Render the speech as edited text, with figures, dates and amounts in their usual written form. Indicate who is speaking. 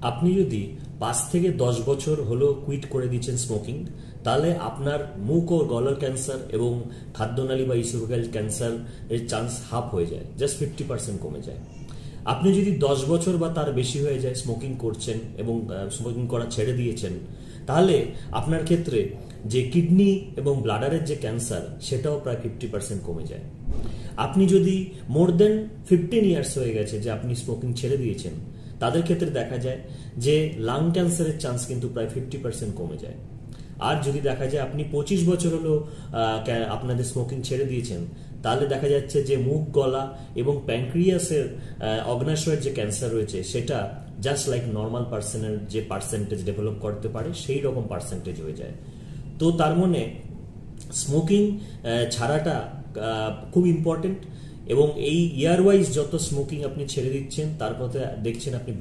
Speaker 1: আপনি যদি 5 থেকে 10 বছর হলো কুইট করে দিচ্ছেন স্মোকিং, তাহলে আপনার মুখ ও গলার ক্যান্সার এবং খাদ্যনালী বা ইসোফেগাল ক্যান্সার এর চান্স হাফ হয়ে যায়, জাস্ট 50% কমে যায়। আপনি যদি 10 বছর বা তার বেশি হয়ে যায় স্মোকিং করছেন এবং স্মোকিং করা ছেড়ে দিয়েছেন, তাহলে আপনার ক্ষেত্রে যে কিডনি এবং ব্লাডারের যে ক্যান্সার সেটাও প্রায় 50% কমে যায়। আপনি যদি মোর দেন 15 ইয়ার্স হয়ে গেছে যে আপনি স্মোকিং ছেড়ে দিয়েছেন, তাদের ক্ষেত্রে দেখা যায় যে লাং ক্যান্সারের চান্স কিন্তু প্রায় 50% কমে যায়। আর যদি দেখা যায় আপনি 25 বছর হলো আপনাদের স্মোকিং ছেড়ে দিয়েছেন, তাহলে দেখা যাচ্ছে যে মুখ, গলা এবং প্যানক্রিয়াসের অগ্নাশয়ের যে ক্যান্সার রয়েছে সেটা জাস্ট লাইক নর্মাল পার্সনের যে পার্সেন্টেজ ডেভেলপ করতে পারে সেই রকম পার্সেন্টেজ হয়ে যায়। তো তার মানে স্মোকিং ছাড়াটা খুব ইম্পর্টেন্ট, এবং এই ইয়ার ওয়াইজ যত স্মোকিং আপনি ছেড়ে দিচ্ছেন তার পথে দেখছেন আপনি